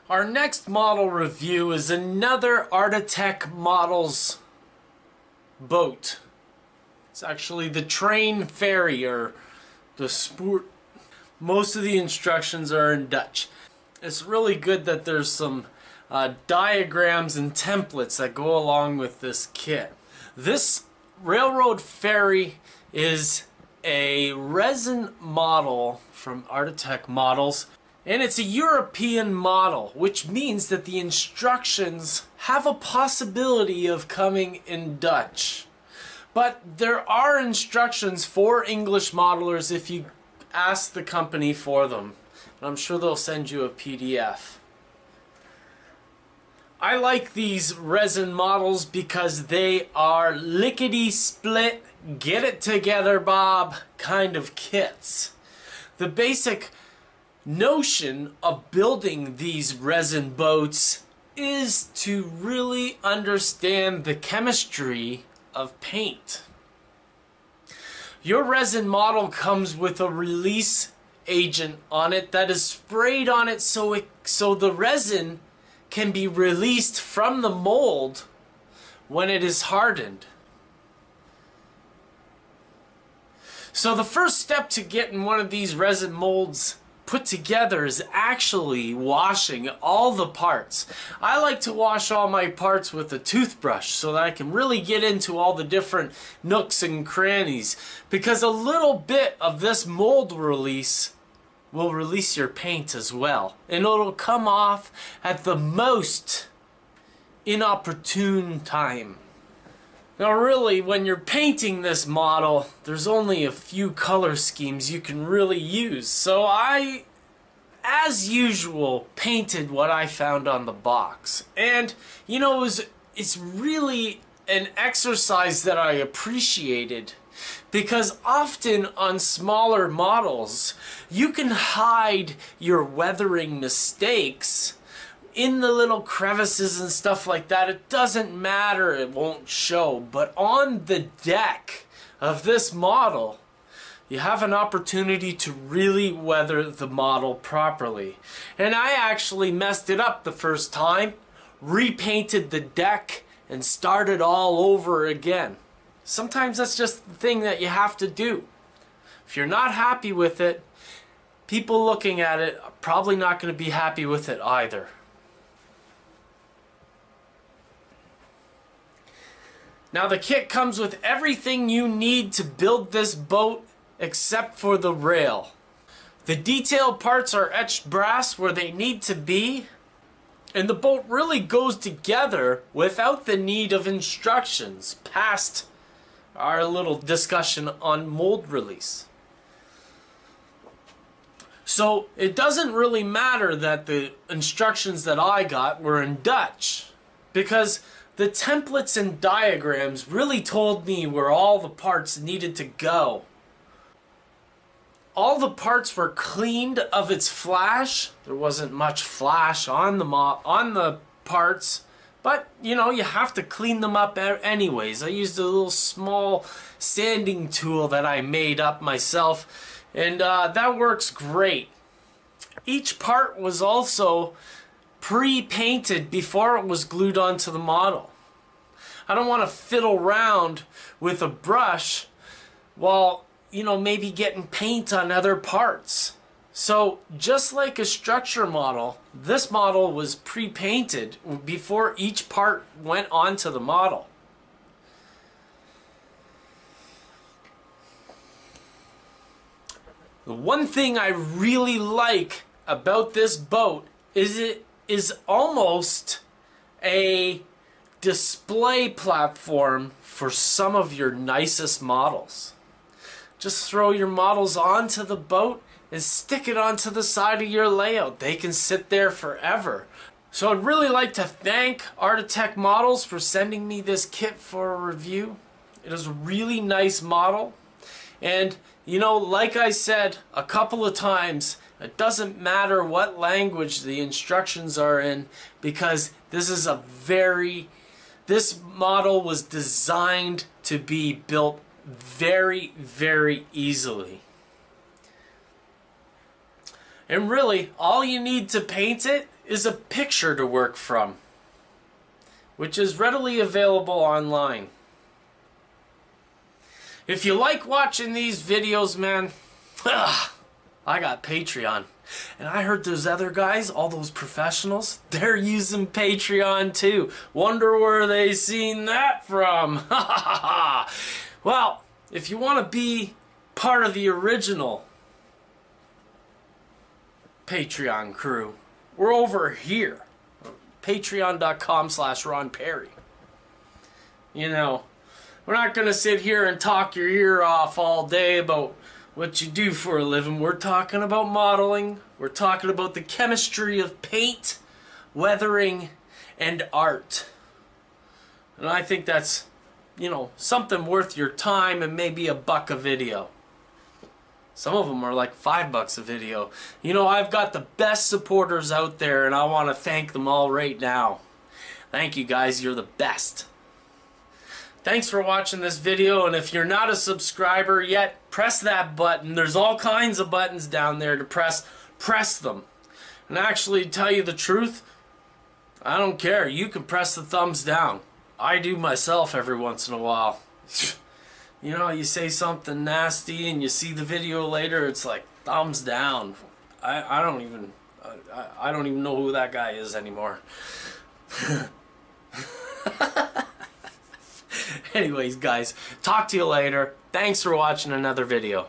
Our next model review is another Artitec Models boat. It's actually the train ferry, or the spoort. Most of the instructions are in Dutch. It's really good that there's some diagrams and templates that go along with this kit. This railroad ferry is a resin model from Artitec Models, and it's a European model, which means that the instructions have a possibility of coming in Dutch. But there are instructions for English modelers if you ask the company for them. And I'm sure they'll send you a PDF. I like these resin models because they are lickety-split, get it together Bob kind of kits. The basic notion of building these resin boats is to really understand the chemistry of paint. Your resin model comes with a release agent on it that is sprayed on it so the resin can be released from the mold when it is hardened. So the first step to getting one of these resin molds put together is actually washing all the parts. I like to wash all my parts with a toothbrush so that I can really get into all the different nooks and crannies, because a little bit of this mold release will release your paint as well, and it'll come off at the most inopportune time. Now really, when you're painting this model, there's only a few color schemes you can really use. So I, as usual, painted what I found on the box. And, you know, it's really an exercise that I appreciated, because often on smaller models, you can hide your weathering mistakes in the little crevices and stuff like that. It doesn't matter, it won't show. But on the deck of this model, you have an opportunity to really weather the model properly. And I actually messed it up the first time, repainted the deck, and started all over again. Sometimes that's just the thing that you have to do. If you're not happy with it, people looking at it are probably not going to be happy with it either. Now the kit comes with everything you need to build this boat except for the rail. The detail parts are etched brass where they need to be, and the boat really goes together without the need of instructions past our little discussion on mold release. So it doesn't really matter that the instructions that I got were in Dutch, because the templates and diagrams really told me where all the parts needed to go. All the parts were cleaned of its flash. There wasn't much flash on the parts, but you know, you have to clean them up anyways. I used a little small sanding tool that I made up myself, and that works great. Each part was also pre-painted before it was glued onto the model. I don't want to fiddle around with a brush while, you know, maybe getting paint on other parts. So just like a structure model, this model was pre-painted before each part went onto the model. The one thing I really like about this boat is it is almost a display platform for some of your nicest models. Just throw your models onto the boat and stick it onto the side of your layout. They can sit there forever. So I'd really like to thank Artitec Models for sending me this kit for a review. It is a really nice model. And you know, like I said a couple of times, it doesn't matter what language the instructions are in, because this model was designed to be built very, very easily. And really, all you need to paint it is a picture to work from, which is readily available online. If you like watching these videos, man, I got Patreon. And I heard those other guys, all those professionals, they're using Patreon too. Wonder where they seen that from. Well, if you want to be part of the original Patreon crew, we're over here. Patreon.com/Ron Perry. You know, we're not going to sit here and talk your ear off all day about what you do for a living. We're talking about modeling. We're talking about the chemistry of paint, weathering, and art. And I think that's, you know, something worth your time, and maybe $1 a video. Some of them are like $5 a video. You know, I've got the best supporters out there, and I want to thank them all right now. Thank you guys, you're the best. Thanks for watching this video, and if you're not a subscriber yet, press that button. There's all kinds of buttons down there to press. Press them. And actually, tell you the truth, I don't care. You can press the thumbs down. I do myself every once in a while. You know, you say something nasty and you see the video later, it's like thumbs down. I don't even know who that guy is anymore. Anyways, guys, talk to you later. Thanks for watching another video.